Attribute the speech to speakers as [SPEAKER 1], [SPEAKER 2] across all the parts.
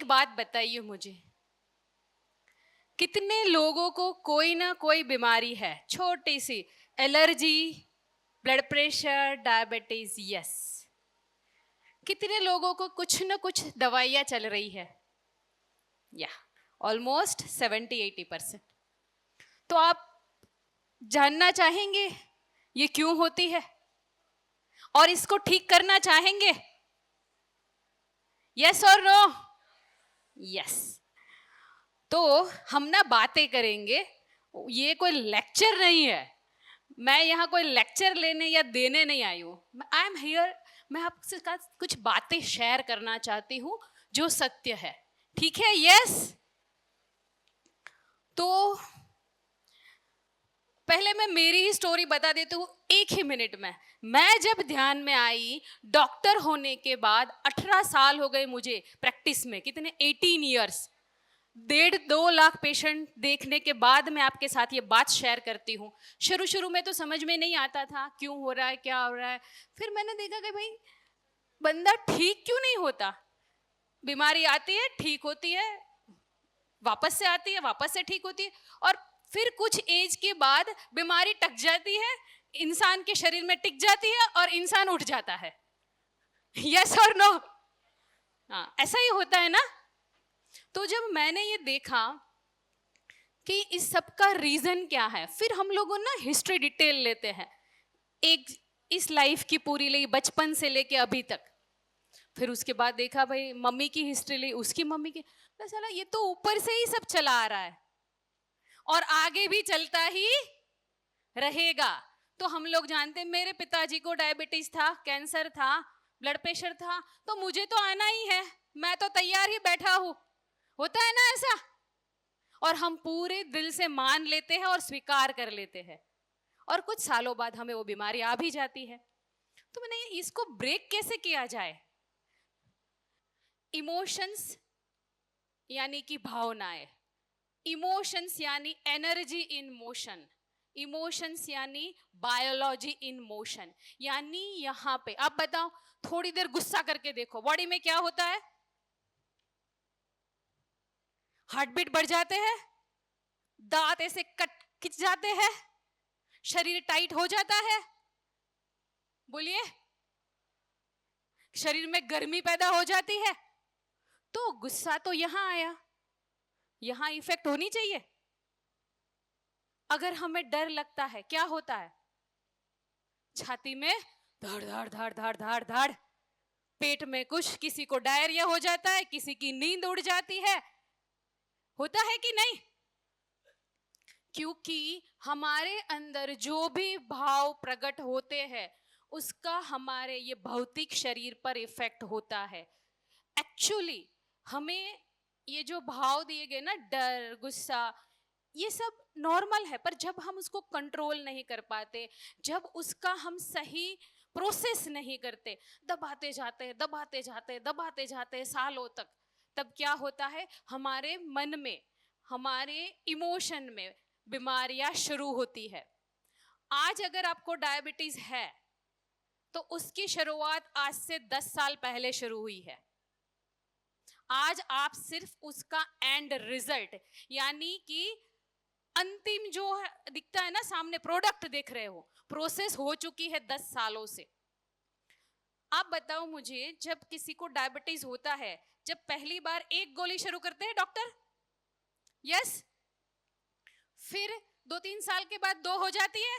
[SPEAKER 1] एक बात बताइए मुझे, कितने लोगों को कोई ना कोई बीमारी है, छोटी सी allergy, blood pressure, diabetes, yes. कितने लोगों को कुछ ना कुछ दवाइयाँ चल रही है, या ऑलमोस्ट 70-80%। तो आप जानना चाहेंगे ये क्यों होती है और इसको ठीक करना चाहेंगे? यस और नो? यस। तो हम ना बातें करेंगे, ये कोई लेक्चर नहीं है, मैं यहाँ कोई लेक्चर लेने या देने नहीं आई हूँ। आई एम हियर, मैं आपके साथ कुछ बातें शेयर करना चाहती हूँ जो सत्य है, ठीक है? यस। तो पहले मैं मेरी ही स्टोरी बता देती हूँ एक ही मिनट में। मैं जब ध्यान में आई डॉक्टर होने के बाद, 18 साल हो गए मुझे प्रैक्टिस में, कितने, 18 ईयर्स, 1.5-2 लाख पेशेंट देखने के बाद मैं आपके साथ ये बात शेयर करती हूँ। शुरू शुरू में तो समझ में नहीं आता था क्यों हो रहा है, क्या हो रहा है। फिर मैंने देखा कि भाई बंदा ठीक क्यों नहीं होता। बीमारी आती है, ठीक होती है, वापस से आती है, वापस से ठीक होती है, और फिर कुछ एज के बाद बीमारी टक जाती है, इंसान के शरीर में टिक जाती है और इंसान उठ जाता है। यस और नो? हाँ, ऐसा ही होता है ना। तो जब मैंने ये देखा कि इस सब का रीजन क्या है, फिर हम लोगों ना हिस्ट्री डिटेल लेते हैं, एक इस लाइफ की पूरी ली, बचपन से लेके अभी तक। फिर उसके बाद देखा भाई मम्मी की हिस्ट्री ली, उसकी मम्मी की, चला ये तो ऊपर से ही सब चला आ रहा है और आगे भी चलता ही रहेगा। तो हम लोग जानते हैं, मेरे पिताजी को डायबिटीज था, कैंसर था, ब्लड प्रेशर था, तो मुझे तो आना ही है, मैं तो तैयार ही बैठा हूं। होता है ना ऐसा, और हम पूरे दिल से मान लेते हैं और स्वीकार कर लेते हैं, और कुछ सालों बाद हमें वो बीमारी आ भी जाती है। तो मैंने इसको ब्रेक कैसे किया जाए। इमोशंस यानी कि भावनाएं, इमोशंस यानी एनर्जी इन मोशन, इमोशंस यानी बायोलॉजी इन मोशन। यानी यहां पे आप बताओ, थोड़ी देर गुस्सा करके देखो, बॉडी में क्या होता है? हार्ट बीट बढ़ जाते हैं, दांत ऐसे कट खिंच जाते हैं, शरीर टाइट हो जाता है, बोलिए, शरीर में गर्मी पैदा हो जाती है। तो गुस्सा तो यहां आया, यहां इफेक्ट होनी चाहिए। अगर हमें डर लगता है, क्या होता है? छाती में धड़ धड़ धड़ धड़ धड़ धड़, पेट में कुछ, किसी को डायरिया हो जाता है, किसी की नींद उड़ जाती है। होता है कि नहीं? क्योंकि हमारे अंदर जो भी भाव प्रकट होते हैं उसका हमारे ये भौतिक शरीर पर इफेक्ट होता है। एक्चुअली हमें ये जो भाव दिए गए ना, डर, गुस्सा, ये सब नॉर्मल है, पर जब हम उसको कंट्रोल नहीं कर पाते, जब उसका हम सही प्रोसेस नहीं करते, दबाते जाते दबाते जाते दबाते जाते सालों तक, तब क्या होता है, हमारे मन में, हमारे इमोशन में बीमारियां शुरू होती है। आज अगर आपको डायबिटीज है तो उसकी शुरुआत आज से 10 साल पहले शुरू हुई है। आज आप सिर्फ उसका एंड रिजल्ट, यानी कि अंतिम जो दिखता है ना सामने, प्रोडक्ट देख रहे हो, प्रोसेस हो चुकी है 10 सालों से। आप बताओ मुझे, जब किसी को डायबिटीज होता है, जब पहली बार एक गोली शुरू करते हैं डॉक्टर, यस, फिर 2-3 साल के बाद 2 हो जाती है,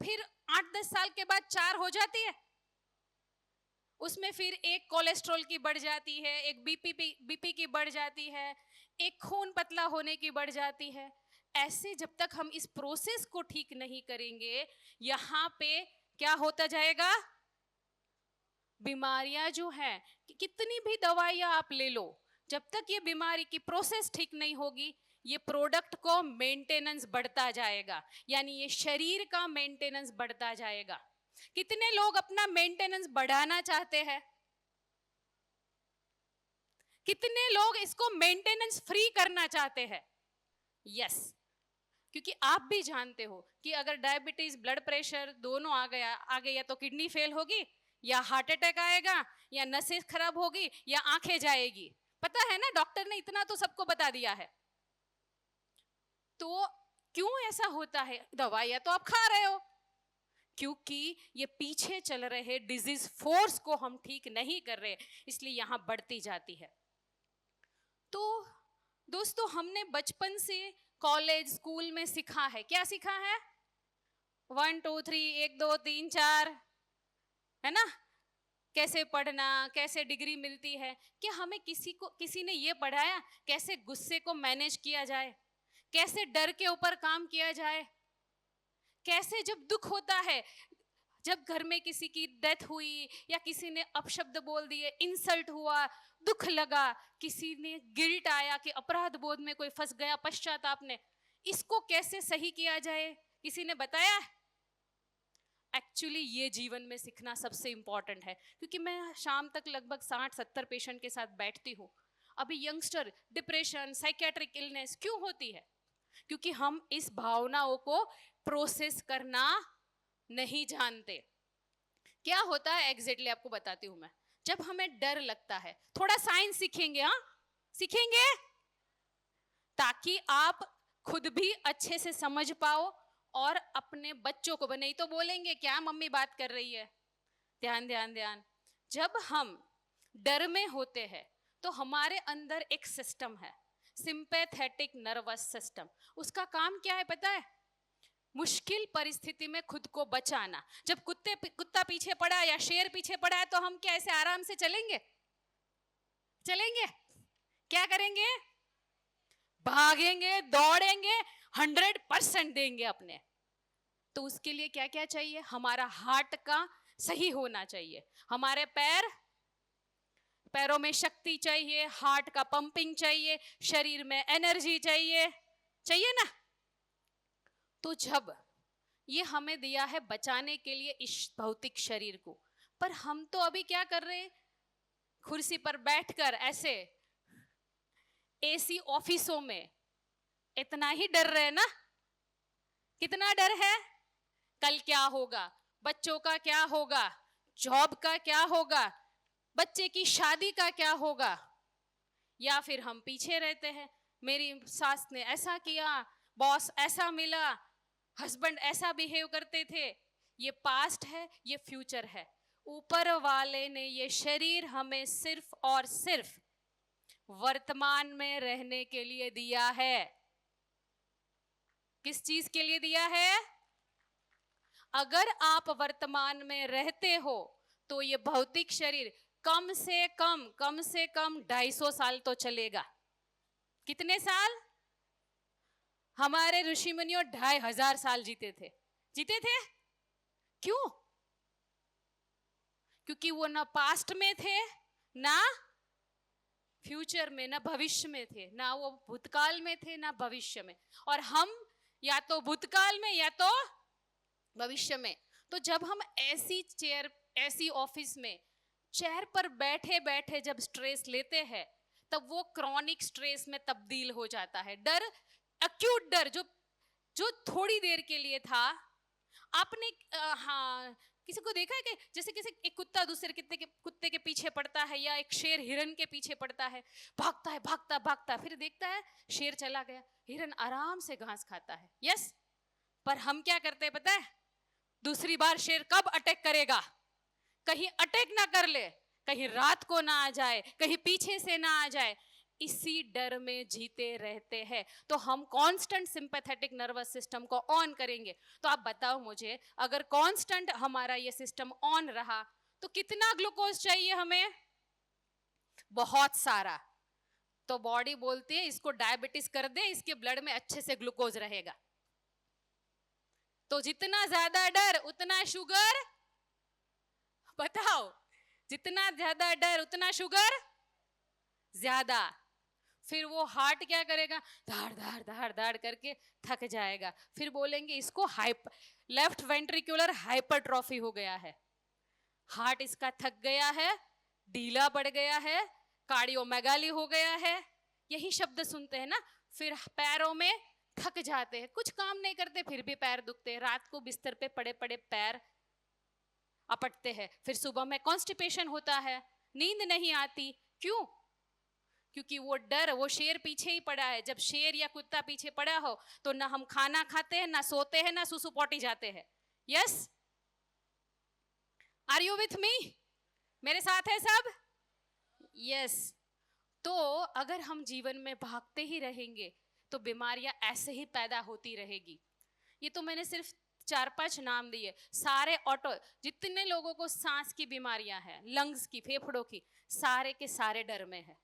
[SPEAKER 1] फिर 8-10 साल के बाद 4 हो जाती है, उसमें फिर एक कोलेस्ट्रॉल की बढ़ जाती है, एक बीपी की बढ़ जाती है, एक खून पतला होने की बढ़ जाती है। ऐसे जब तक हम इस प्रोसेस को ठीक नहीं करेंगे, यहाँ पे क्या होता जाएगा, बीमारियां जो है, कितनी भी दवाइयां आप ले लो, जब तक ये बीमारी की प्रोसेस ठीक नहीं होगी, ये प्रोडक्ट को मेंटेनेंस बढ़ता जाएगा, यानी ये शरीर का मेंटेनेंस बढ़ता जाएगा। कितने लोग अपना मेंटेनेंस बढ़ाना चाहते हैं? कितने लोग इसको मेंटेनेंस फ्री करना चाहते हैं? यस, क्योंकि आप भी जानते हो कि अगर डायबिटीज, ब्लड प्रेशर दोनों आ गया तो किडनी फेल होगी, या हार्ट अटैक आएगा, या नसें खराब होगी, या आंखें जाएगी। पता है ना, डॉक्टर ने इतना तो सबको बता दिया है। तो क्यों ऐसा होता है? दवाइयां तो आप खा रहे हो, क्योंकि ये पीछे चल रहे डिजीज फोर्स को हम ठीक नहीं कर रहे, इसलिए यहां बढ़ती जाती है। तो दोस्तों, हमने बचपन से कॉलेज स्कूल में सीखा है, क्या सीखा है? 1 2 3, 1 2 3 4, है ना? कैसे पढ़ना, कैसे डिग्री मिलती है। क्या हमें किसी ने ये पढ़ाया कैसे गुस्से को मैनेज किया जाए, कैसे डर के ऊपर काम किया जाए, कैसे जब दुख होता है, जब घर में किसी की डेथ हुई या किसी ने अपशब्द बोल दिए, इंसल्ट हुआ, दुख लगा, किसी ने गिल्ट आया कि अपराध बोध में कोई फंस गया, पश्चाताप ने, इसको कैसे सही किया जाए, किसी ने बताया? एक्चुअली ये जीवन में सीखना सबसे इंपॉर्टेंट है, क्योंकि मैं शाम तक लगभग 60-70 पेशेंट के साथ बैठती हूँ। अभी यंगस्टर डिप्रेशन, साइकियाट्रिक इलनेस क्यों होती है? क्योंकि हम इस भावनाओं को प्रोसेस करना नहीं जानते। क्या होता है एग्जैक्टली आपको बताती हूं मैं। जब हमें डर लगता है, थोड़ा साइंस सीखेंगे, हाँ सीखेंगे, ताकि आप खुद भी अच्छे से समझ पाओ और अपने बच्चों को नहीं तो बोलेंगे क्या मम्मी बात कर रही है। ध्यान ध्यान ध्यान। जब हम डर में होते हैं तो हमारे अंदर एक सिस्टम है, सिंपैथेटिक नर्वस सिस्टम। उसका काम क्या है पता है? मुश्किल परिस्थिति में खुद को बचाना। जब कुत्ता पीछे पड़ा या शेर पीछे पड़ा है तो हम क्या ऐसे आराम से चलेंगे? चलेंगे? क्या करेंगे? भागेंगे, दौड़ेंगे, 100% देंगे अपने। तो उसके लिए क्या क्या चाहिए? हमारा हार्ट का सही होना चाहिए, हमारे पैरों में शक्ति चाहिए, हार्ट का पंपिंग चाहिए, शरीर में एनर्जी चाहिए, चाहिए ना? तो जब ये हमें दिया है बचाने के लिए इस भौतिक शरीर को, पर हम तो अभी क्या कर रहे हैं? कुर्सी पर बैठकर ऐसे एसी ऑफिसों में इतना ही डर रहे ना। कितना डर है? कल क्या होगा, बच्चों का क्या होगा, जॉब का क्या होगा, बच्चे की शादी का क्या होगा। या फिर हम पीछे रहते हैं, मेरी सास ने ऐसा किया, बॉस ऐसा मिला, हस्बैंड ऐसा बिहेव करते थे। ये पास्ट है, ये फ्यूचर है। ऊपर वाले ने ये शरीर हमें सिर्फ और सिर्फ वर्तमान में रहने के लिए दिया है। किस चीज के लिए दिया है? अगर आप वर्तमान में रहते हो तो ये भौतिक शरीर कम से कम 250 साल तो चलेगा। कितने साल? हमारे ऋषि मुनियों 2500 साल जीते थे। जीते थे क्यों? क्योंकि वो ना पास्ट में थे, ना फ्यूचर में, ना भविष्य में थे, ना वो भूतकाल में थे, ना भविष्य में। और हम या तो भूतकाल में या तो भविष्य में। तो जब हम ऐसी चेयर, ऐसी ऑफिस में चेयर पर बैठे बैठे जब स्ट्रेस लेते हैं, तब वो क्रॉनिक स्ट्रेस में तब्दील हो जाता है। डर, एक्यूट डर, जो थोड़ी देर के लिए था। आपने हाँ किसी को देखा है कि जैसे किसी एक कुत्ता दूसरे कुत्ते के पीछे पड़ता है, या एक शेर हिरन के पीछे पड़ता है, भागता है, भागता भागता, फिर देखता है शेर चला गया, हिरन आराम से घास खाता है। यस, पर हम क्या करते हैं पता है? दूसरी बार शेर कब अटैक करेगा, कहीं अटैक ना कर ले, कहीं रात को ना आ जाए, कहीं पीछे से ना आ जाए, इसी डर में जीते रहते हैं। तो हम कांस्टेंट सिंपैथेटिक नर्वस सिस्टम को ऑन करेंगे। तो आप बताओ मुझे, अगर कांस्टेंट हमारा ये सिस्टम ऑन रहा तो कितना ग्लूकोज चाहिए हमें? बहुत सारा। तो बॉडी बोलती है इसको डायबिटीज कर दे, इसके ब्लड में अच्छे से ग्लूकोज रहेगा। तो जितना ज्यादा डर उतना शुगर। बताओ, जितना ज्यादा डर उतना शुगर ज्यादा। फिर वो हार्ट क्या करेगा? धाड़ धाड़ धाड़ धाड़ करके थक जाएगा। फिर बोलेंगे इसको लेफ्ट वेंट्रिकुलर हाइपरट्रॉफी हो गया है, हार्ट इसका थक गया है, ढीला पड़ गया है, कार्डियोमेगाली हो गया है। यही शब्द सुनते हैं ना। फिर पैरों में थक जाते हैं, कुछ काम नहीं करते फिर भी पैर दुखते हैं, रात को बिस्तर पे पड़े पड़े पैर अपटते हैं, फिर सुबह में कॉन्स्टिपेशन होता है, नींद नहीं आती। क्यों? क्योंकि वो डर, वो शेर पीछे ही पड़ा है। जब शेर या कुत्ता पीछे पड़ा हो तो ना हम खाना खाते हैं, ना सोते हैं, ना सुसु पोटी जाते हैं। Yes, are you with me? मेरे साथ है सब? यस। तो अगर हम जीवन में भागते ही रहेंगे तो बीमारियां ऐसे ही पैदा होती रहेगी। ये तो मैंने सिर्फ 4-5 नाम दिए। सारे ऑटो, जितने लोगों को सांस की बीमारियां हैं, लंग्स की, फेफड़ों की, सारे के सारे डर में है।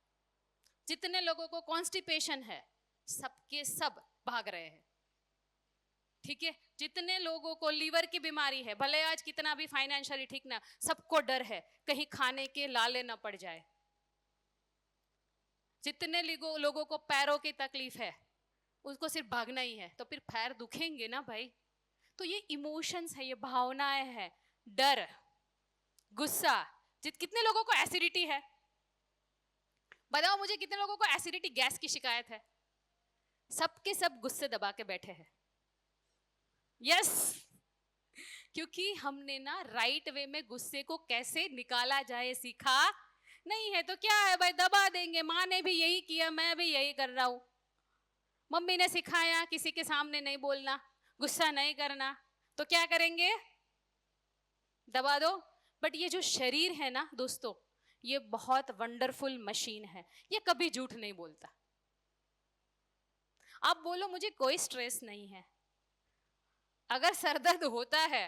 [SPEAKER 1] जितने लोगों को कॉन्स्टिपेशन है, सबके सब भाग रहे हैं। ठीक है, जितने लोगों को लीवर की बीमारी है, भले आज कितना भी फाइनेंशियली ठीक ना, सबको डर है कहीं खाने के लाले ना पड़ जाए। जितने लोगों को पैरों की तकलीफ है, उसको सिर्फ भागना ही है, तो फिर पैर दुखेंगे ना भाई। तो ये इमोशंस है, ये भावनाएं हैं, डर, गुस्सा। कितने लोगों को एसिडिटी है? बताओ मुझे, कितने लोगों को एसिडिटी, गैस की शिकायत है? सबके सब गुस्से दबा के बैठे हैं। यस, क्योंकि हमने ना राइट वे में गुस्से को कैसे निकाला जाए सीखा नहीं है। तो क्या है भाई, दबा देंगे। माँ ने भी यही किया, मैं भी यही कर रहा हूं। मम्मी ने सिखाया किसी के सामने नहीं बोलना, गुस्सा नहीं करना, तो क्या करेंगे? दबा दो। बट ये जो शरीर है ना दोस्तों, ये बहुत वंडरफुल मशीन है, ये कभी झूठ नहीं बोलता। आप बोलो मुझे कोई स्ट्रेस नहीं है, अगर सरदर्द होता है,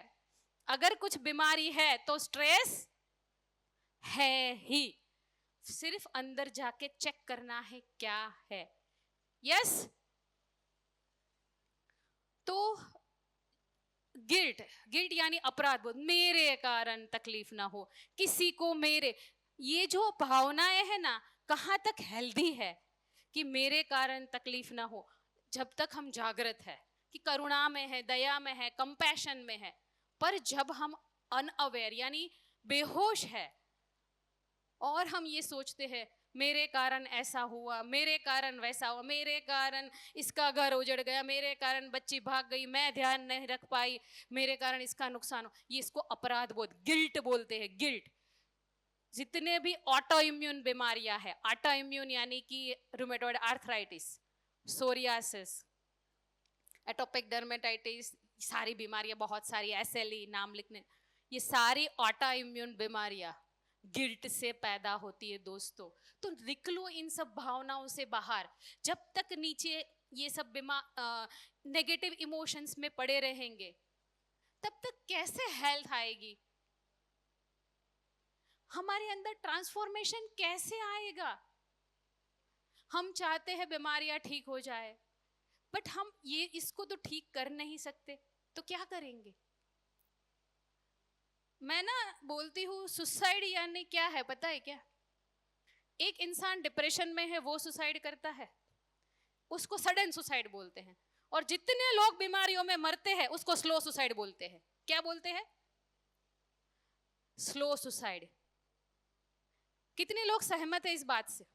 [SPEAKER 1] अगर कुछ बीमारी है, तो स्ट्रेस है ही। सिर्फ अंदर जाके चेक करना है क्या है। यस। तो गिल्ट, गिल्ट यानी अपराध बोध, मेरे कारण तकलीफ ना हो किसी को, मेरे, ये जो भावनाएं है ना, कहां तक हेल्दी है कि मेरे कारण तकलीफ ना हो? जब तक हम जागृत है कि करुणा में है, दया में है, कंपैशन में है। पर जब हम अनअवेयर यानी बेहोश है और हम ये सोचते हैं मेरे कारण ऐसा हुआ, मेरे कारण वैसा हुआ, मेरे कारण इसका घर उजड़ गया, मेरे कारण बच्ची भाग गई, मैं ध्यान नहीं रख पाई, मेरे कारण इसका नुकसान हो, ये इसको अपराध बोध, गिल्ट बोलते हैं, गिल्ट। जितने भी ऑटो इम्यून बीमारियां हैं, ऑटो इम्यून यानी कि rheumatoid arthritis, psoriasis, atopic dermatitis, सारी बीमारियां, बहुत सारी, एसएलई नाम लिखने, ये सारी ऑटो इम्यून बीमारियां गिल्ट से पैदा होती है दोस्तों। तो निकलो इन सब भावनाओं से बाहर। जब तक नीचे ये सब नेगेटिव इमोशंस में पड़े रहेंगे, तब तक कैसे हेल्थ आएगी? हमारे अंदर ट्रांसफॉर्मेशन कैसे आएगा? हम चाहते हैं बीमारियां ठीक हो जाए, बट हम ये इसको तो ठीक कर नहीं सकते, तो क्या करेंगे? मैं ना बोलती हूँ, सुसाइड यानी क्या है पता है क्या? एक इंसान डिप्रेशन में है, वो सुसाइड करता है, उसको सडन सुसाइड बोलते हैं। और जितने लोग बीमारियों में मरते हैं, उसको स्लो सुसाइड बोलते हैं। क्या बोलते हैं? Slow suicide. कितने लोग सहमत है इस बात से?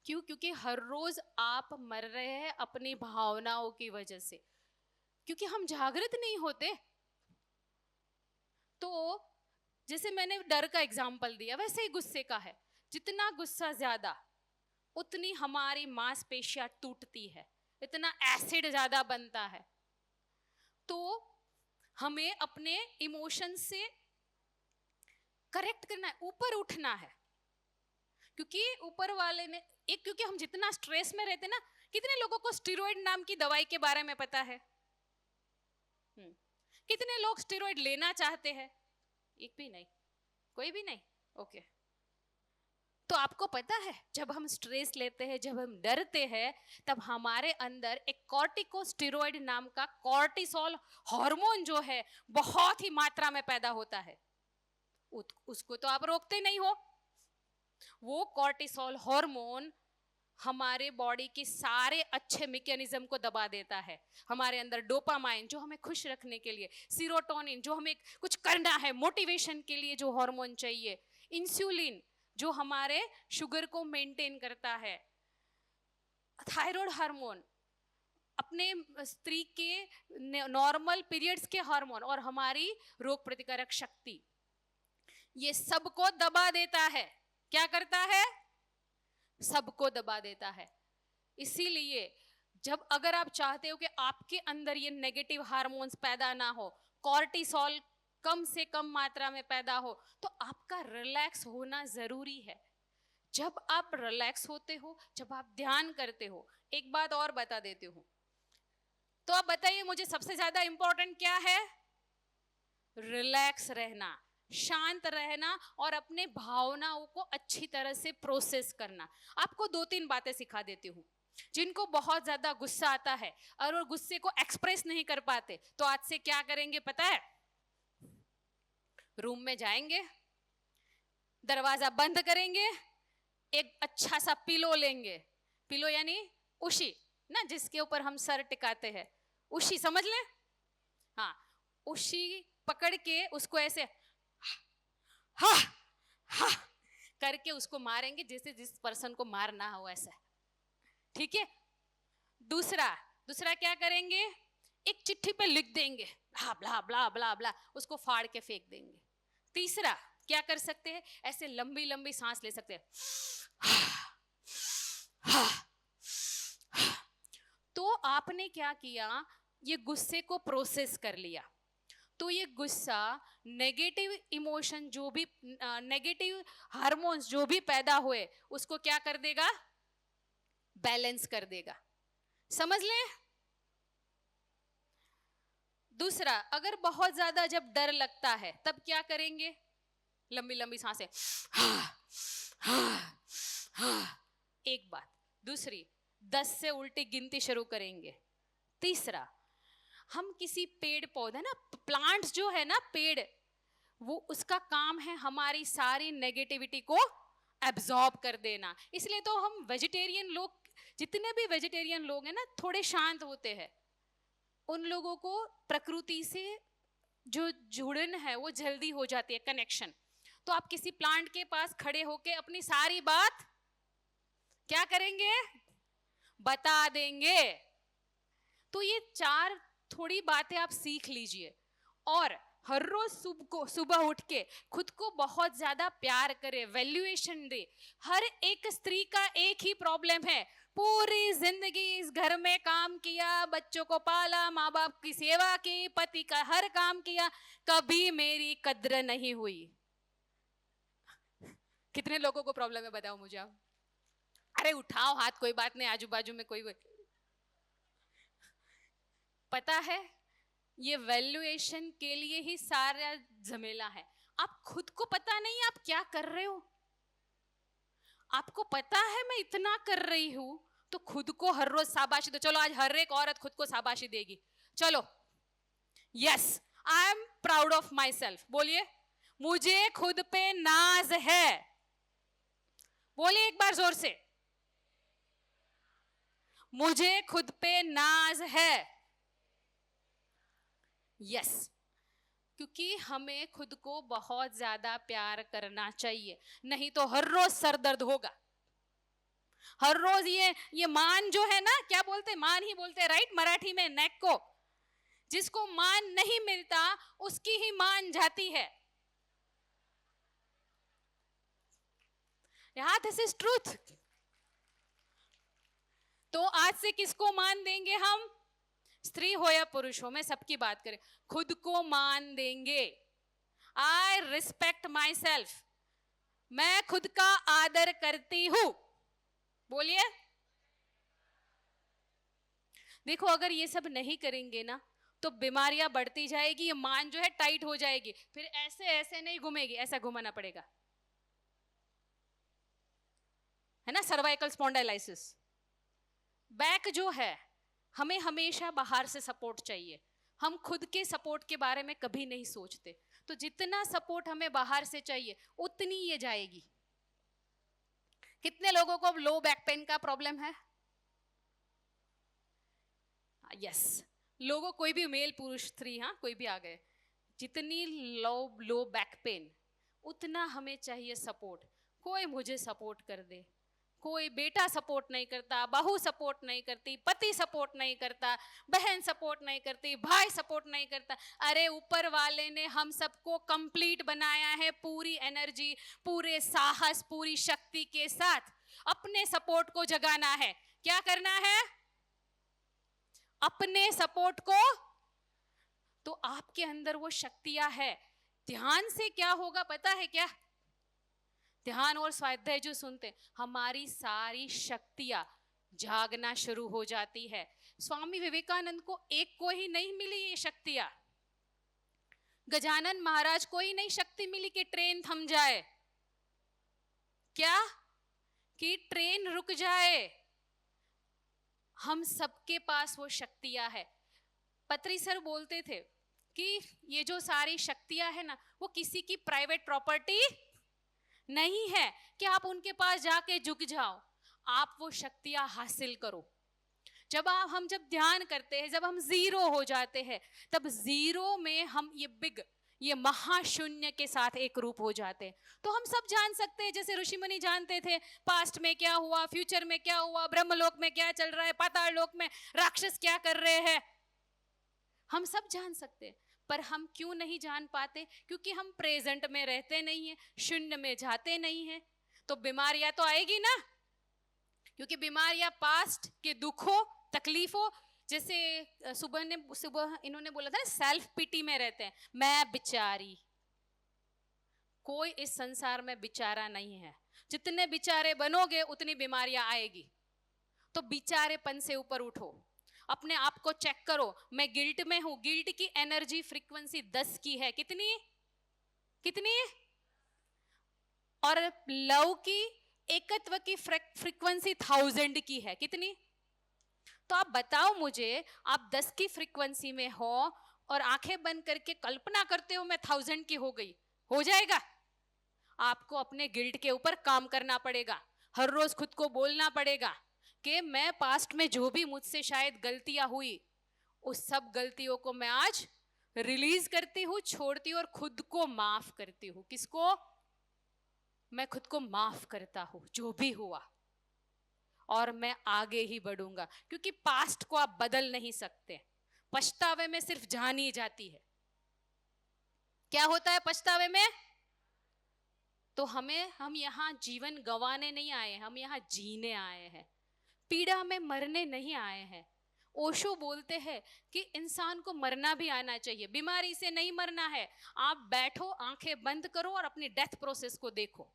[SPEAKER 1] क्यों? क्योंकि हर रोज आप मर रहे हैं अपनी भावनाओं की वजह से, क्योंकि हम जागृत नहीं होते। तो जैसे मैंने डर का एग्जाम्पल दिया, वैसे ही गुस्से का है। जितना गुस्सा ज्यादा, उतनी हमारी मांसपेशियां टूटती है, इतना एसिड ज्यादा बनता है। तो हमें अपने इमोशन से करेक्ट करना है, ऊपर उठना है। क्योंकि ऊपर वाले ने एक, क्योंकि हम जितना स्ट्रेस में रहते ना, कितने लोगों को स्टेरॉइड नाम की दवाई के बारे में पता है? कितने लोग स्टेरॉइड लेना चाहते हैं? एक भी नहीं, कोई भी नहीं। ओके। तो आपको पता है, जब हम स्ट्रेस लेते हैं, जब हम डरते हैं, तब हमारे अंदर एक कॉर्टिकोस्टेरॉइड नाम का कॉर्टिसोल हार्मोन जो है, बहुत ही मात्रा में पैदा होता है। उसको तो आप रोकते नहीं हो। वो कॉर्टिसोल हार्मोन हमारे बॉडी के सारे अच्छे मैकेनिज्म को दबा देता है। हमारे अंदर डोपामाइन जो हमें खुश रखने के लिए, सीरोटोनिन जो हमें कुछ करना है, मोटिवेशन के लिए जो हार्मोन चाहिए, इंसुलिन जो हमारे शुगर को मेंटेन करता है, थायराइड हार्मोन अपने स्त्री के नॉर्मल पीरियड्स के हार्मोन और हमारी रोग प्रतिकारक शक्ति, ये सबको दबा देता है। क्या करता है? सबको दबा देता है। इसीलिए जब अगर आप चाहते हो कि आपके अंदर ये नेगेटिव हार्मोन्स पैदा ना हो, कॉर्टिसोल कम से कम मात्रा में पैदा हो, तो आपका रिलैक्स होना जरूरी है। जब आप रिलैक्स होते हो, जब आप ध्यान करते हो, एक बात और बता देती हूं, तो आप बताइए मुझे सबसे ज्यादा इंपॉर्टेंट क्या है? रिलैक्स रहना, शांत रहना और अपने भावनाओं को अच्छी तरह से प्रोसेस करना। आपको 2-3 बातें सिखा देती हूँ। जिनको बहुत ज्यादा गुस्सा आता है और वो गुस्से को एक्सप्रेस नहीं कर पाते, तो आज से क्या करेंगे पता है? रूम में जाएंगे, दरवाजा बंद करेंगे, एक अच्छा सा पिलो लेंगे। पिलो यानी उशी ना, जिसके ऊपर हम सर टिकाते हैं, उशी समझ लें। हाँ, उशी पकड़ के उसको ऐसे हा हा करके उसको मारेंगे, जैसे जिस पर्सन को मारना हो ऐसा। ठीक है? दूसरा क्या करेंगे? एक चिट्ठी पे लिख देंगे ब्ला ब्ला ब्ला ब्ला ब्ला, उसको फाड़ के फेंक देंगे। तीसरा क्या कर सकते हैं? ऐसे लंबी लंबी सांस ले सकते हैं। तो आपने क्या किया? ये गुस्से को प्रोसेस कर लिया। तो ये गुस्सा नेगेटिव इमोशन, जो भी नेगेटिव हार्मोन्स जो भी पैदा हुए, उसको क्या कर देगा? बैलेंस कर देगा। समझ लें। दूसरा, अगर बहुत ज्यादा जब डर लगता है तब क्या करेंगे? लंबी लंबी सांसें। एक बात। दूसरी, 10 से उल्टी गिनती शुरू करेंगे। तीसरा, हम किसी पेड़ पौधे ना, प्लांट्स जो है ना, पेड़, वो उसका काम है हमारी सारी नेगेटिविटी को एब्जॉर्ब कर देना। इसलिए तो हम वेजिटेरियन लोग, जितने भी वेजिटेरियन लोग हैं ना, थोड़े शांत होते हैं। उन लोगों को प्रकृति से जो जुड़न है वो जल्दी हो जाती है, कनेक्शन। तो आप किसी प्लांट के पास खड़े होके अपनी सारी बात क्या करेंगे? बता देंगे। तो ये 4 थोड़ी बातें आप सीख लीजिए और हर रोज सुबह उठ के खुद को बहुत ज्यादा प्यार करे, वैल्यूएशन दे। हर एक स्त्री का एक ही प्रॉब्लम है, पूरी जिंदगी इस घर में काम किया, बच्चों को पाला, माँ बाप की सेवा की, पति का हर काम किया, कभी मेरी कद्र नहीं हुई। कितने लोगों को प्रॉब्लम है बताओ मुझे आप? अरे उठाओ हाथ, कोई बात नहीं, आजू बाजू में कोई। पता है, ये वैल्यूएशन के लिए ही सारा झमेला है। आप खुद को पता नहीं आप क्या कर रहे हो। आपको पता है मैं इतना कर रही हूं, तो खुद को हर रोज शाबाशी दो। चलो आज हर एक औरत खुद को शाबाशी देगी। चलो, yes, I am proud of my self. बोलिए, मुझे खुद पे नाज है। बोलिए एक बार जोर से, मुझे खुद पे नाज है। यस, क्योंकि हमें खुद को बहुत ज्यादा प्यार करना चाहिए, नहीं तो हर रोज सर दर्द होगा। हर रोज ये मान जो है ना, क्या बोलते, मान ही बोलते राइट मराठी में, नेक को। जिसको मान नहीं मिलता उसकी ही मान जाती है। यार दिस इज ट्रूथ। तो आज से किसको मान देंगे हम? स्त्री हो या पुरुष हो, मैं सबकी बात करें, खुद को मान देंगे। आई रिस्पेक्ट माई सेल्फ, मैं खुद का आदर करती हूं। बोलिए। देखो, अगर ये सब नहीं करेंगे ना तो बीमारियां बढ़ती जाएगी, ये मान जो है टाइट हो जाएगी, फिर ऐसे ऐसे नहीं घूमेगी, ऐसा घुमाना पड़ेगा, है ना, सर्वाइकल स्पॉन्डाइलाइसिस। बैक जो है, हमें हमेशा बाहर से सपोर्ट चाहिए। हम खुद के सपोर्ट के बारे में कभी नहीं सोचते। तो जितना सपोर्ट हमें बाहर से चाहिए उतनी ये जाएगी। कितने लोगों को लो बैक पेन का प्रॉब्लम है? यस, लोगों, कोई भी मेल पुरुष स्त्री, हाँ कोई भी आ गए, जितनी लो बैक पेन, उतना हमें चाहिए सपोर्ट। कोई मुझे सपोर्ट कर दे, कोई बेटा सपोर्ट नहीं करता, बहू सपोर्ट नहीं करती, पति सपोर्ट नहीं करता, बहन सपोर्ट नहीं करती, भाई सपोर्ट नहीं करता। अरे ऊपर वाले ने हम सबको कंप्लीट बनाया है, पूरी एनर्जी, पूरे साहस, पूरी शक्ति के साथ अपने सपोर्ट को जगाना है। क्या करना है? अपने सपोर्ट को। तो आपके अंदर वो शक्तियां है। ध्यान से क्या होगा पता है क्या? ध्यान और स्वाध्याय जो सुनते, हमारी सारी शक्तियां जागना शुरू हो जाती है। स्वामी विवेकानंद को एक को ही नहीं मिली ये शक्तियां, गजानन महाराज को ही नहीं शक्ति मिली कि ट्रेन थम जाए, क्या कि ट्रेन रुक जाए। हम सबके पास वो शक्तियां है। पत्री सर बोलते थे कि ये जो सारी शक्तियां है ना, वो किसी की प्राइवेट प्रॉपर्टी नहीं है कि आप उनके पास जाके झुक जाओ। आप वो शक्तियां हासिल करो। जब हम जब ध्यान करते हैं, जब हम जीरो हो जाते हैं, तब जीरो में हम ये महाशून्य के साथ एक रूप हो जाते हैं। तो हम सब जान सकते हैं, जैसे ऋषि मुनि जानते थे पास्ट में क्या हुआ, फ्यूचर में क्या हुआ, ब्रह्मलोक में क्या चल रहा है, पाताल लोक में राक्षस क्या कर रहे हैं, हम सब जान सकते हैं। पर हम क्यों नहीं जान पाते? क्योंकि हम प्रेजेंट में रहते नहीं है, शून्य में जाते नहीं है। तो बीमारियां तो आएगी ना, क्योंकि बीमारियां पास्ट के दुखों, तकलीफों, जैसे सुबह इन्होंने बोला था, सेल्फ पिटी में रहते हैं, मैं बेचारी। कोई इस संसार में बेचारा नहीं है। जितने बेचारे बनोगे उतनी बीमारियां आएगी। तो बेचारेपन से ऊपर उठो, अपने आप को चेक करो। मैं गिल्ट में हूं, गिल्ट की एनर्जी फ्रीक्वेंसी 10 की है। कितनी कितनी? और लव की, एकत्व की फ्रीक्वेंसी 1000 की है। कितनी? तो आप बताओ मुझे, आप 10 की फ्रीक्वेंसी में हो और आंखें बंद करके कल्पना करते हो मैं 1000 की हो गई, हो जाएगा? आपको अपने गिल्ट के ऊपर काम करना पड़ेगा। हर रोज खुद को बोलना पड़ेगा कि मैं पास्ट में जो भी मुझसे शायद गलतियां हुई, उस सब गलतियों को मैं आज रिलीज करती हूँ, छोड़ती हूँ और खुद को माफ करती हूँ। किसको? मैं खुद को माफ करता हूँ जो भी हुआ, और मैं आगे ही बढ़ूंगा। क्योंकि पास्ट को आप बदल नहीं सकते। पछतावे में सिर्फ जान ही जाती है। क्या होता है पछतावे में? तो हम यहाँ जीवन गंवाने नहीं आए, हम यहाँ जीने आए हैं, पीड़ा में मरने नहीं आए हैं। ओशो बोलते हैं कि इंसान को मरना भी आना चाहिए, बीमारी से नहीं मरना है। आप बैठो, आंखें बंद करो और अपनी डेथ प्रोसेस को देखो।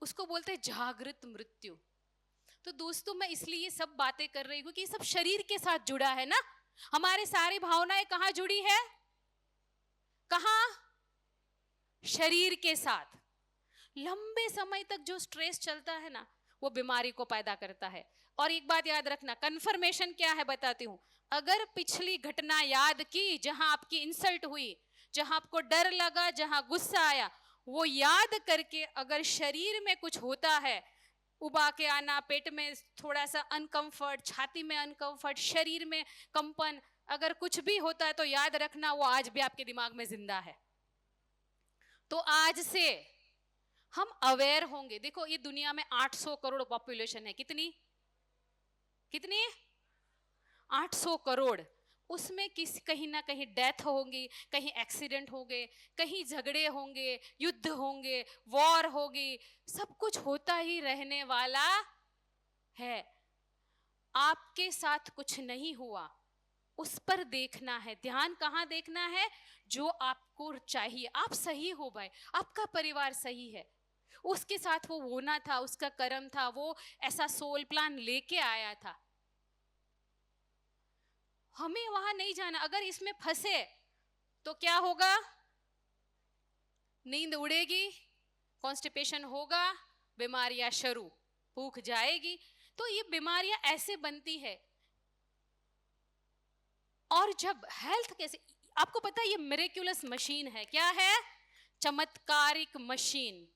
[SPEAKER 1] उसको बोलते हैं जागृत मृत्यु। तो दोस्तों, मैं इसलिए ये सब बातें कर रही हूँ कि ये सब शरीर के साथ जुड़ा है ना। हमारी सारी भावनाएं कहाँ जुड़ी है? कहाँ? शरीर के साथ। लंबे समय तक जो स्ट्रेस चलता है ना, वो बीमारी को पैदा करता है। और एक बात याद रखना, कन्फर्मेशन क्या है बताती हूं। अगर पिछली घटना याद की जहां आपकी इंसल्ट हुई, जहां आपको डर लगा, जहां गुस्सा आया, वो याद करके अगर शरीर में कुछ होता है, उबा के आना, पेट में थोड़ा सा अनकंफर्ट, छाती में अनकंफर्ट, शरीर में कंपन, अगर कुछ भी होता है, तो याद रखना वो आज भी आपके दिमाग में जिंदा है। तो आज से हम अवेयर होंगे। देखो, ये दुनिया में 800 करोड़ पॉपुलेशन है। कितनी? कितनी? 800 करोड़। उसमें कहीं ना कहीं डेथ होगी, कहीं एक्सीडेंट होंगे, कहीं झगड़े होंगे, युद्ध होंगे, वॉर होगी, सब कुछ होता ही रहने वाला है। आपके साथ कुछ नहीं हुआ, उस पर देखना है। ध्यान कहाँ देखना है? जो आपको चाहिए। आप सही हो भाई, आपका परिवार सही है, उसके साथ वो होना था, उसका कर्म था, वो ऐसा सोल प्लान लेके आया था। हमें वहां नहीं जाना। अगर इसमें फंसे तो क्या होगा? नींद उड़ेगी, कॉन्स्टिपेशन होगा, बीमारियां शुरू, भूख जाएगी। तो ये बीमारियां ऐसे बनती है। और जब हेल्थ कैसे, आपको पता है ये मिरेक्युलस मशीन है। क्या है? चमत्कारिक मशीन।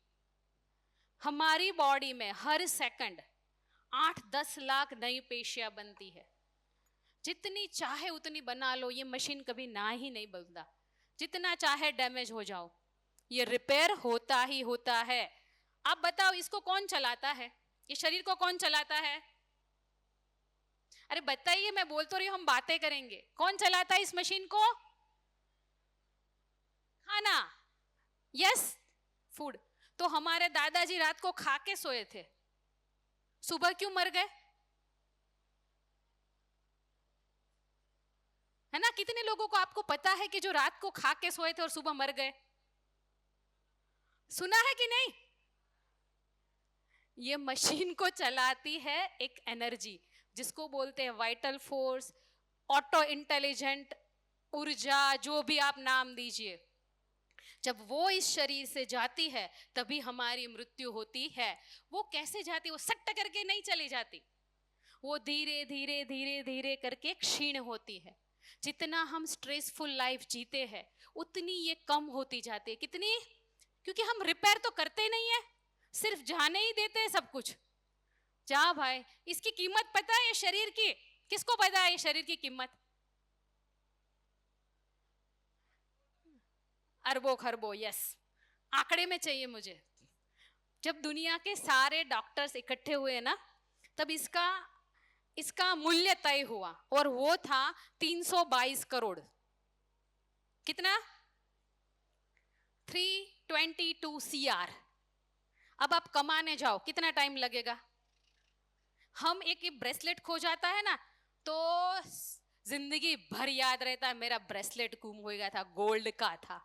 [SPEAKER 1] हमारी बॉडी में हर सेकंड 8-10 लाख नई पेशियां बनती है। जितनी चाहे उतनी बना लो, ये मशीन कभी ना ही नहीं बनता। जितना चाहे डैमेज हो जाओ, ये रिपेयर होता ही होता है। अब बताओ इसको कौन चलाता है, ये शरीर को कौन चलाता है? अरे बताइए, मैं बोल तो रही हूं हम बातें करेंगे। कौन चलाता है इस मशीन को? खाना, यस, फूड। तो हमारे दादाजी रात को खा के सोए थे, सुबह क्यों मर गए? है ना? कितने लोगों को आपको पता है कि जो रात को खा के सोए थे और सुबह मर गए? सुना है कि नहीं? ये मशीन को चलाती है एक एनर्जी, जिसको बोलते हैं वाइटल फोर्स, ऑटो इंटेलिजेंट ऊर्जा, जो भी आप नाम दीजिए। जब वो इस शरीर से जाती है तभी हमारी मृत्यु होती है। वो कैसे जाती है? वो सट्ट करके नहीं चली जाती, वो धीरे धीरे धीरे धीरे करके क्षीण होती है। जितना हम स्ट्रेसफुल लाइफ जीते हैं उतनी ये कम होती जाती है। कितनी? क्योंकि हम रिपेयर तो करते नहीं है, सिर्फ जाने ही देते हैं सब कुछ। जा भाई, इसकी कीमत पता है ये शरीर की? किसको पता है ये शरीर की कीमत? अरबों खरबों, यस, आंकड़े में चाहिए मुझे। जब दुनिया के सारे डॉक्टर्स इकट्ठे हुए ना, तब इसका इसका मूल्य तय हुआ और वो था 322 करोड़। कितना? 322 CR। अब आप कमाने जाओ, कितना टाइम लगेगा? हम एक ब्रेसलेट खो जाता है ना, तो जिंदगी भर याद रहता है मेरा ब्रेसलेट गुम हो गया था, गोल्ड का था।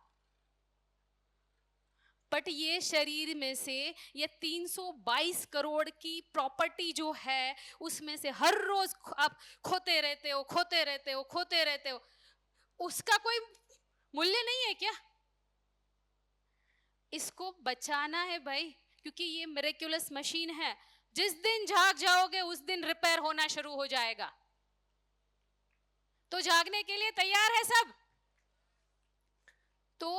[SPEAKER 1] बट ये शरीर में से ये 322 करोड़ की प्रॉपर्टी जो है, उसमें से हर रोज आप खोते रहते हो, खोते रहते हो, खोते रहते हो। उसका कोई मूल्य नहीं है क्या? इसको बचाना है भाई, क्योंकि ये मिरेक्युलस मशीन है। जिस दिन जाग जाओगे उस दिन रिपेयर होना शुरू हो जाएगा। तो जागने के लिए तैयार है सब? तो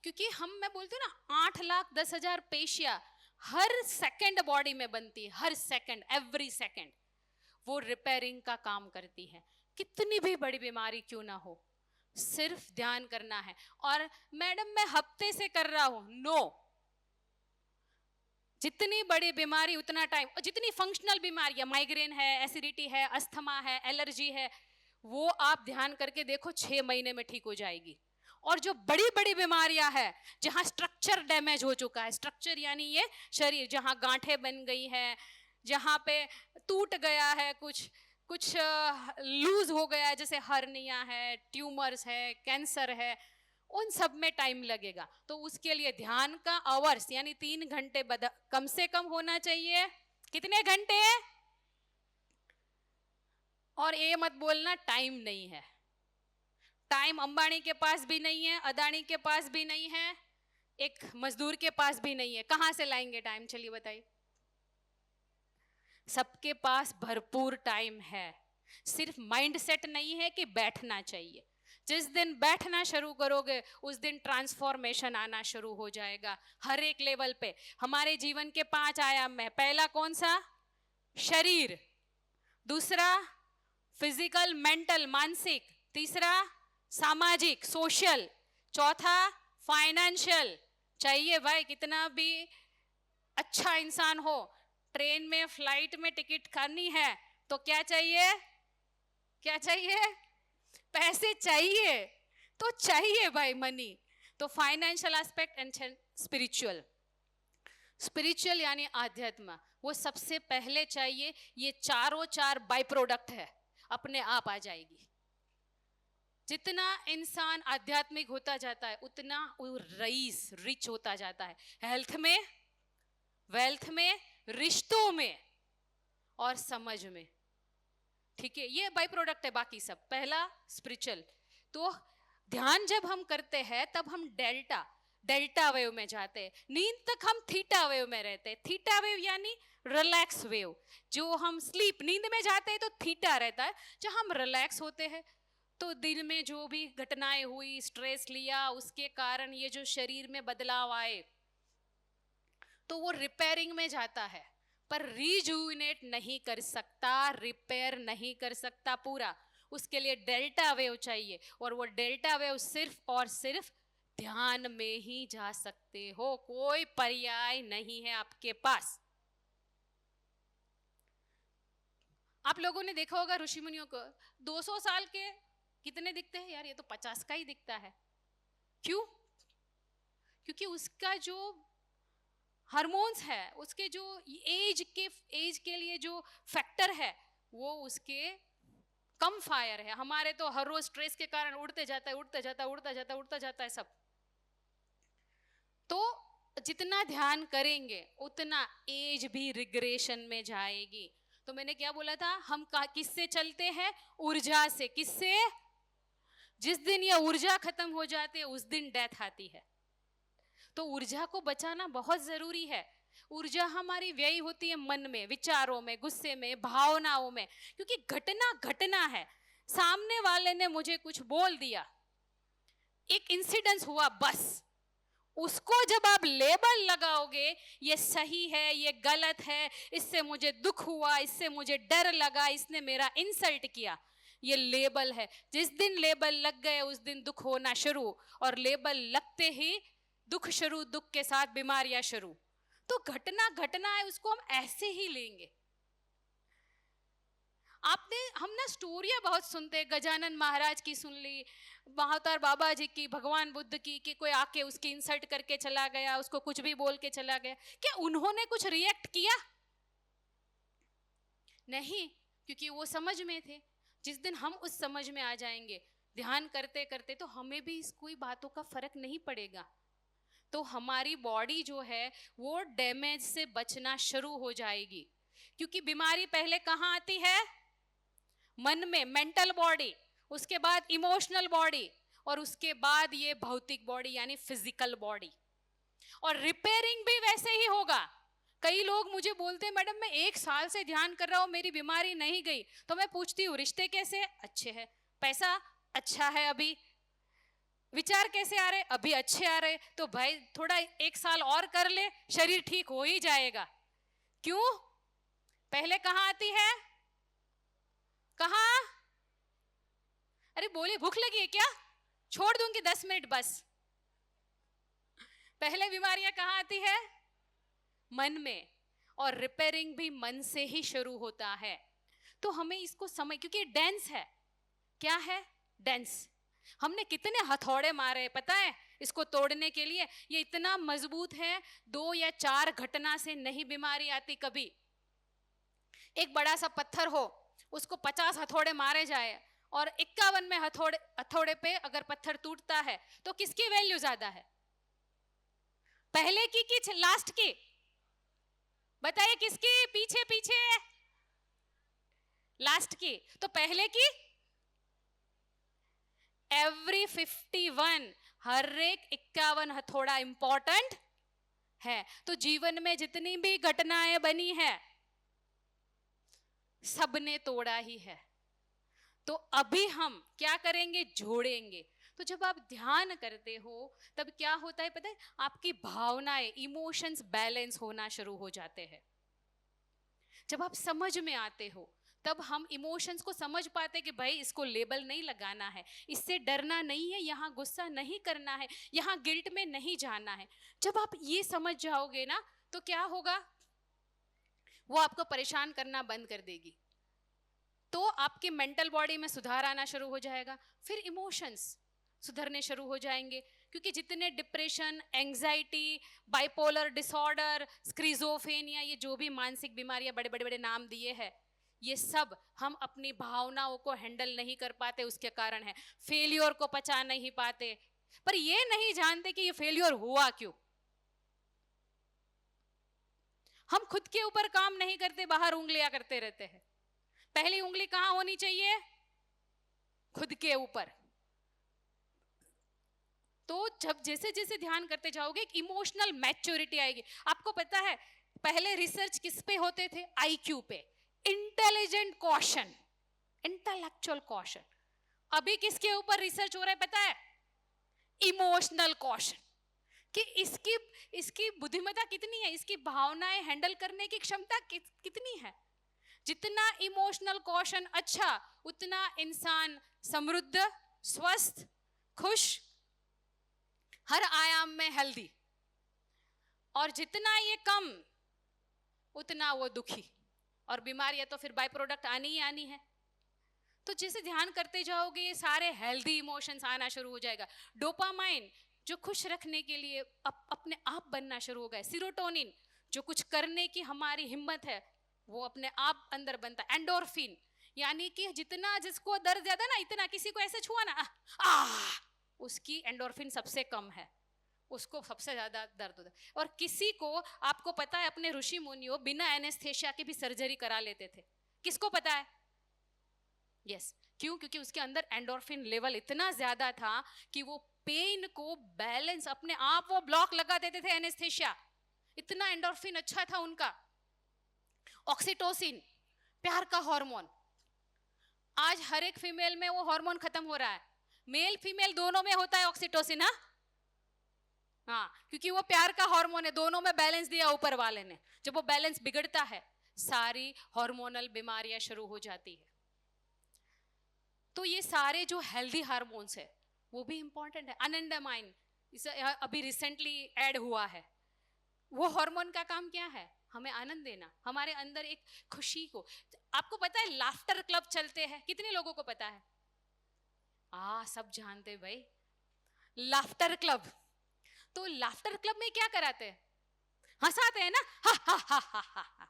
[SPEAKER 1] क्योंकि मैं बोलती हूँ ना, 8,10,000 पेशियां हर सेकंड बॉडी में बनती है, हर सेकंड, एवरी सेकंड वो रिपेयरिंग का काम करती है। कितनी भी बड़ी बीमारी क्यों ना हो, सिर्फ ध्यान करना है। और मैडम मैं हफ्ते से कर रहा हूं, नो। जितनी बड़ी बीमारी उतना टाइम, और जितनी फंक्शनल बीमारियां, माइग्रेन है, एसिडिटी है, अस्थमा है, एलर्जी है, वो आप ध्यान करके देखो 6 महीने में ठीक हो जाएगी। और जो बड़ी बड़ी बीमारियां हैं, जहां स्ट्रक्चर डैमेज हो चुका है, स्ट्रक्चर यानी ये शरीर, जहां गांठें बन गई है, जहां पे टूट गया है, कुछ कुछ लूज हो गया है, जैसे हर्निया है, ट्यूमर्स है, कैंसर है, उन सब में टाइम लगेगा। तो उसके लिए ध्यान का आवर्स यानी 3 घंटे कम से कम होना चाहिए। कितने घंटे? और ये मत बोलना टाइम नहीं है। टाइम अंबानी के पास भी नहीं है, अदानी के पास भी नहीं है, एक मजदूर के पास भी नहीं है। कहां से लाएंगे टाइम? चलिए बताइए। सबके पास भरपूर टाइम है, सिर्फ माइंड सेट नहीं है कि बैठना चाहिए। जिस दिन बैठना शुरू करोगे उस दिन ट्रांसफॉर्मेशन आना शुरू हो जाएगा हर एक लेवल पे। हमारे जीवन के 5 आयाम में, पहला कौन सा? शरीर, दूसरा फिजिकल मेंटल मानसिक, तीसरा सामाजिक सोशल, चौथा फाइनेंशियल। चाहिए भाई, कितना भी अच्छा इंसान हो, ट्रेन में फ्लाइट में टिकट करनी है तो क्या चाहिए? क्या चाहिए? पैसे चाहिए। तो चाहिए भाई मनी। तो financial aspect and spiritual. Spiritual यानी आध्यात्म, वो सबसे पहले चाहिए। ये चारों 4 बाय प्रोडक्ट है, अपने आप आ जाएगी। जितना इंसान आध्यात्मिक होता जाता है उतना वो रईस, रिच होता जाता है, हेल्थ में, वेल्थ में, रिश्तों में और समझ में। ठीक है, ये बाय प्रोडक्ट है, बाकी सब। पहला स्पिरिचुअल। तो ध्यान जब हम करते हैं तब हम डेल्टा वेव में जाते हैं। नींद तक हम थीटा वेव में रहते हैं। थीटा वेव यानी रिलैक्स वेव। जो हम स्लीप, नींद में जाते हैं तो थीटा रहता है। जब हम रिलैक्स होते हैं तो दिन में जो भी घटनाएं हुई, स्ट्रेस लिया, उसके कारण ये जो शरीर में बदलाव आए, तो वो रिपेयरिंग में जाता है, पर रिजुविनेट नहीं कर सकता, रिपेयर नहीं कर सकता पूरा। उसके लिए डेल्टा वेव चाहिए, और वो डेल्टा वेव सिर्फ और सिर्फ ध्यान में ही जा सकते हो, कोई पर्याय नहीं है आपके पास। आप लोगों ने देखा होगा ऋषि मुनियों को 200 साल के कितने दिखते हैं यार, ये तो 50 का ही दिखता है। क्यों? क्योंकि उसका जो हार्मोन्स है, उसके जो एज के लिए जो फैक्टर है वो उसके कम फायर है। हमारे तो हर रोज स्ट्रेस के कारण उड़ते जाता है, उड़ता जाता है, उड़ता जाता है, उड़ता जाता है सब। तो जितना ध्यान करेंगे उतना एज भी रिग्रेशन में जाएगी। तो मैंने क्या बोला था, हम किससे चलते हैं? ऊर्जा से। किससे? जिस दिन ये ऊर्जा खत्म हो जाती है उस दिन डेथ आती है। तो ऊर्जा को बचाना बहुत जरूरी है। ऊर्जा हमारी व्यय होती है मन में, विचारों में, गुस्से में, भावनाओं में। क्योंकि घटना घटना है, सामने वाले ने मुझे कुछ बोल दिया, एक इंसिडेंस हुआ, बस उसको जब आप लेबल लगाओगे, ये सही है, ये गलत है, इससे मुझे दुख हुआ, इससे मुझे डर लगा, इसने मेरा इंसल्ट किया, ये लेबल है। जिस दिन लेबल लग गए उस दिन दुख होना शुरू, और लेबल लगते ही दुख शुरू, दुख के साथ बीमारियां शुरू। तो घटना घटना है, उसको हम ऐसे ही लेंगे। हम ना स्टोरियां बहुत सुनते हैं, गजानन महाराज की सुन ली, महातार बाबा जी की, भगवान बुद्ध की, कि कोई आके उसकी इंसल्ट करके चला गया, उसको कुछ भी बोल के चला गया। क्या उन्होंने कुछ रिएक्ट किया? नहीं, क्योंकि वो समझ में थे। जिस दिन हम उस समझ में आ जाएंगे ध्यान करते करते, तो हमें भी इस कोई बातों का फर्क नहीं पड़ेगा। तो हमारी बॉडी जो है वो डैमेज से बचना शुरू हो जाएगी। क्योंकि बीमारी पहले कहाँ आती है? मन में, मेंटल बॉडी, उसके बाद इमोशनल बॉडी, और उसके बाद ये भौतिक बॉडी यानी फिजिकल बॉडी। और रिपेयरिंग भी वैसे ही होगा। कई लोग मुझे बोलते हैं, मैडम मैं 1 साल से ध्यान कर रहा हूं, मेरी बीमारी नहीं गई। तो मैं पूछती हूँ, रिश्ते कैसे? अच्छे हैं। पैसा अच्छा है अभी। विचार कैसे आ रहे? अभी अच्छे आ रहे। तो भाई थोड़ा 1 साल और कर ले, शरीर ठीक हो ही जाएगा। क्यों? पहले कहाँ आती है? कहाँ? अरे बोलिए, भूख लगी है क्या? छोड़ दूंगी 10 मिनट बस। पहले बीमारियां कहाँ आती है? मन में। और रिपेयरिंग भी मन से ही शुरू होता है। तो हमें इसको समझ, क्योंकि डेंस है। क्या है? डेंस। हमने कितने हथौड़े मारे पता है इसको तोड़ने के लिए। ये इतना मजबूत है, 2 या 4 घटना से नहीं बीमारी आती कभी। एक बड़ा सा पत्थर हो, उसको 50 हथौड़े मारे जाए, और 51 में हथौड़े पे अगर पत्थर टूटता है तो किसकी वैल्यू ज्यादा है? पहले की कि लास्ट की? बताइए किसकी? पीछे पीछे लास्ट की। तो पहले की एवरी 51, हर एक 51 हथौड़ा इंपॉर्टेंट है। तो जीवन में जितनी भी घटनाएं बनी है सबने तोड़ा ही है। तो अभी हम क्या करेंगे? जोड़ेंगे। तो जब आप ध्यान करते हो तब क्या होता है पता है? आपकी भावनाएं, इमोशंस बैलेंस होना शुरू हो जाते हैं। जब आप समझ में आते हो तब हम इमोशंस को समझ पाते कि भाई इसको लेबल नहीं लगाना है, इससे डरना नहीं है, यहाँ गुस्सा नहीं करना है, यहाँ गिल्ट में नहीं जाना है। जब आप ये समझ जाओगे ना तो क्या होगा? वो आपको परेशान करना बंद कर देगी। तो आपकी मेंटल बॉडी में सुधार आना शुरू हो जाएगा। फिर इमोशंस सुधरने शुरू हो जाएंगे। क्योंकि जितने depression, anxiety, bipolar disorder, schizophrenia, ये जो भी मानसिक बीमारियां बड़े बड़े बड़े नाम दिए हैं, ये सब हम अपनी भावनाओं को हैंडल नहीं कर पाते उसके कारण है। फेलियर को पचा नहीं पाते, पर ये नहीं जानते कि ये फेलियर हुआ क्यों। हम खुद के ऊपर काम नहीं करते, बाहर उंगलियां करते रहते हैं। पहली उंगली कहां होनी चाहिए? खुद के ऊपर। तो जब जैसे जैसे ध्यान करते जाओगे एक इमोशनल मैच्योरिटी आएगी। आपको पता है पहले रिसर्च किस पे होते थे? आईक्यू पे, इंटेलिजेंट क्वेश्चन, इंटेलेक्चुअल क्वेश्चन। अभी किसके ऊपर रिसर्च हो रहा है पता है? इमोशनल क्वेश्चन, कि इसकी इसकी बुद्धिमत्ता कितनी है, इसकी भावनाएं हैंडल करने की क्षमता कितनी है। जितना इमोशनल क्वेश्चन अच्छा, उतना इंसान समृद्ध, स्वस्थ, खुश, हर आयाम में हेल्दी, और जितना ये कम उतना वो दुखी, और बीमारियां तो फिर बाय प्रोडक्ट आनी ही आनी है। तो जैसे ध्यान करते जाओगे ये सारे हेल्दी इमोशंस आना शुरू हो जाएगा। डोपामाइन जो खुश रखने के लिए अपने आप बनना शुरू हो गया। सीरोटोनिन जो कुछ करने की हमारी हिम्मत है वो अपने आप अंदर बनता है। एंडोर्फिन यानी कि जितना जिसको दर्द ज्यादा ना, इतना किसी को ऐसे छुआ ना उसकी एंडोर्फिन सबसे कम है, उसको सबसे ज्यादा दर्द होता है। और किसी को, आपको पता है अपने ऋषि मुनियों बिना एनेस्थेशिया के भी सर्जरी करा लेते थे। किसको पता है? यस क्यों? क्योंकि उसके अंदर एंडोर्फिन लेवल इतना ज्यादा था कि वो पेन को बैलेंस अपने आप वो ब्लॉक लगा देते थे एनेस्थेशिया, इतना एंडोर्फिन अच्छा था उनका। ऑक्सीटोसिन प्यार का हार्मोन, आज हर एक फीमेल में वो हार्मोन खत्म हो रहा है। मेल फीमेल दोनों में होता है ऑक्सीटोसिन। हाँ क्योंकि वो प्यार का हार्मोन है, दोनों में बैलेंस दिया ऊपर वाले ने। जब वो बैलेंस बिगड़ता है सारी हार्मोनल बीमारियां शुरू हो जाती है। तो ये सारे जो हेल्दी हार्मोन्स है वो भी इंपॉर्टेंट है। अनंडामाइन अभी रिसेंटली ऐड हुआ है। वो हार्मोन का काम क्या है? हमें आनंद देना, हमारे अंदर एक खुशी को। आपको पता है लाफ्टर क्लब चलते हैं, कितने लोगों को पता है? सब जानते भाई, लाफ्टर क्लब। तो लाफ्टर क्लब में क्या कराते हैं? हंसाते हैं ना, हा हा हा हा हा।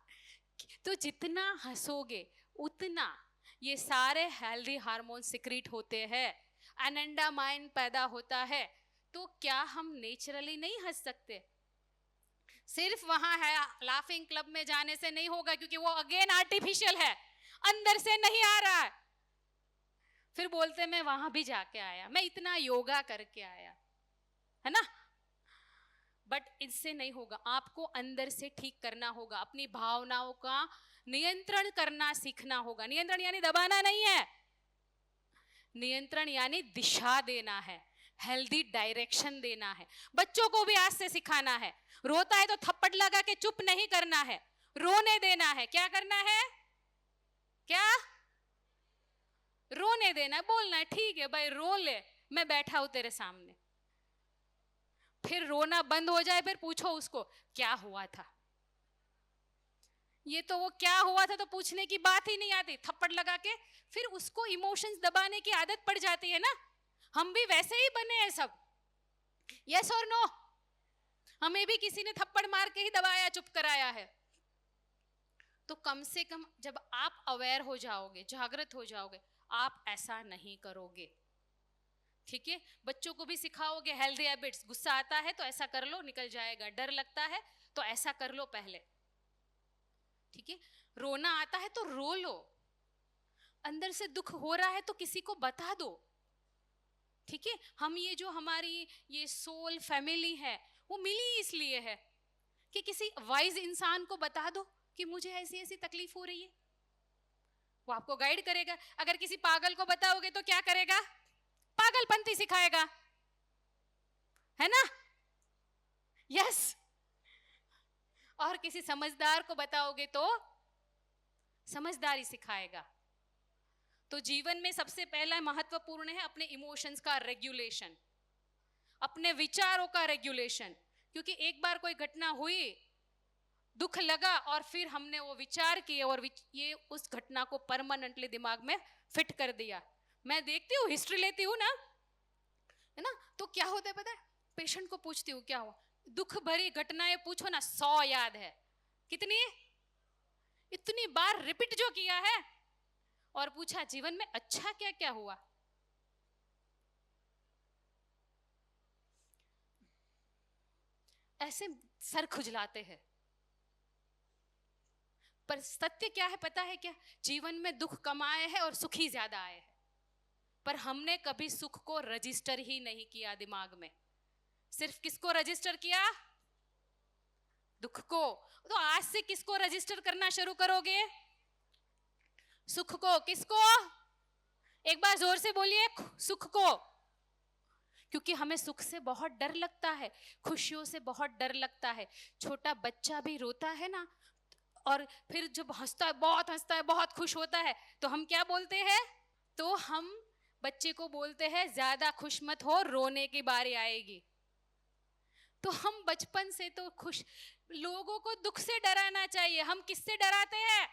[SPEAKER 1] तो जितना हंसोगे उतना ये सारे हेल्दी हार्मोन सिक्रीट होते हैं, एनेंडामाइन पैदा होता है। तो क्या हम नेचुरली नहीं हंस सकते? सिर्फ वहां है लाफिंग क्लब में जाने से नहीं होगा, क्योंकि वो अगेन आर्टिफिशियल है, अंदर से नहीं आ रहा है। फिर बोलते मैं वहां भी जाके आया, मैं इतना योगा करके आया, है ना। बट इससे नहीं होगा, आपको अंदर से ठीक करना होगा, अपनी भावनाओं का नियंत्रण करना सीखना होगा। नियंत्रण यानी दबाना नहीं है, नियंत्रण यानी दिशा देना है, हेल्दी डायरेक्शन देना है। बच्चों को भी आज से सिखाना है, रोता है तो थप्पड़ लगा के चुप नहीं करना है, रोने देना है। क्या करना है? क्या? रोने देना है, बोलना है ठीक है भाई रो ले, मैं बैठा हूं तेरे सामने। फिर रोना बंद हो जाए, फिर पूछो उसको क्या हुआ था। ये तो वो क्या हुआ था तो पूछने की बात ही नहीं आती, थप्पड़ लगा के फिर उसको इमोशंस दबाने की आदत पड़ जाती है ना। हम भी वैसे ही बने हैं सब, यस और नो? हमें भी किसी ने थप्पड़ मार के ही दबाया, चुप कराया है। तो कम से कम जब आप अवेयर हो जाओगे, जागृत हो जाओगे, आप ऐसा नहीं करोगे। ठीक है, बच्चों को भी सिखाओगे हेल्दी हैबिट्स। गुस्सा आता है तो ऐसा कर लो, निकल जाएगा। डर लगता है तो ऐसा कर लो पहले। ठीक है, रोना आता है तो रो लो, अंदर से दुख हो रहा है तो किसी को बता दो। ठीक है, हम ये जो हमारी ये सोल फैमिली है वो मिली इसलिए है कि किसी वाइज इंसान को बता दो कि मुझे ऐसी ऐसी तकलीफ हो रही है, वो आपको गाइड करेगा। अगर किसी पागल को बताओगे तो क्या करेगा? पागलपंती सिखाएगा, है ना। यस। और किसी समझदार को बताओगे तो समझदारी सिखाएगा। तो जीवन में सबसे पहला महत्वपूर्ण है अपने इमोशंस का रेगुलेशन, अपने विचारों का रेगुलेशन। क्योंकि एक बार कोई घटना हुई, दुख लगा, और फिर हमने वो विचार किए और ये उस घटना को परमानेंटली दिमाग में फिट कर दिया। मैं देखती हूँ, हिस्ट्री लेती हूँ ना, है ना, तो क्या होता है पता है? पेशेंट को पूछती हूँ क्या हुआ, दुख भरी घटनाएं पूछो ना, 100 याद है। कितनी? इतनी बार रिपीट जो किया है। और पूछा जीवन में अच्छा क्या क्या हुआ। ऐसे सर खुजलाते हैं। पर सत्य क्या है पता है क्या? जीवन में दुख कम आए हैं और सुखी ज्यादा आए हैं, पर हमने कभी सुख को रजिस्टर ही नहीं किया दिमाग में। सिर्फ किसको रजिस्टर किया? दुख को। तो आज से किसको रजिस्टर करना शुरू करोगे? सुख को। किसको? एक बार जोर से बोलिए, सुख को। क्योंकि हमें सुख से बहुत डर लगता है, खुशियों से बहुत डर लगता है। छोटा बच्चा भी रोता है ना, और फिर जब हंसता है, बहुत हंसता है, बहुत खुश होता है, तो हम क्या बोलते हैं? तो हम बच्चे को बोलते हैं ज्यादा खुश मत हो, रोने की बारी आएगी। तो हम बचपन से तो खुश, लोगों को दुख से डराना चाहिए, हम किससे डराते हैं?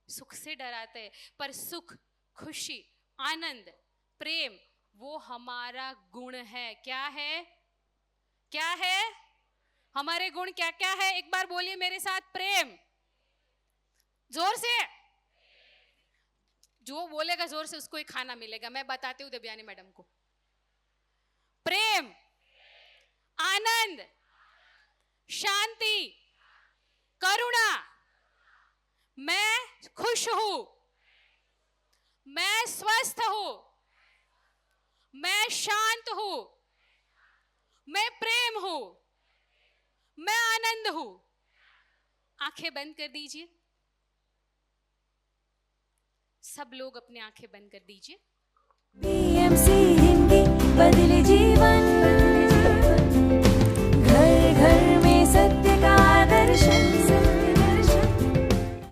[SPEAKER 1] सुख से डराते हैं। पर सुख, खुशी, आनंद, प्रेम वो हमारा गुण है। क्या है? क्या है हमारे गुण? क्या क्या है? एक बार बोलिए मेरे साथ, प्रेम। जोर से, जो बोलेगा जोर से उसको ही खाना मिलेगा। मैं बताती हूँ देवयानी मैडम को। प्रेम, आनंद, शांति, करुणा। मैं खुश हूं, मैं स्वस्थ हूं, मैं शांत हूं, मैं प्रेम हूं, मैं आनंद हूं। आंखें बंद कर दीजिए, सब लोग अपनी आंखें बंद कर दीजिए।
[SPEAKER 2] BMC हिंदी बदले जीवन।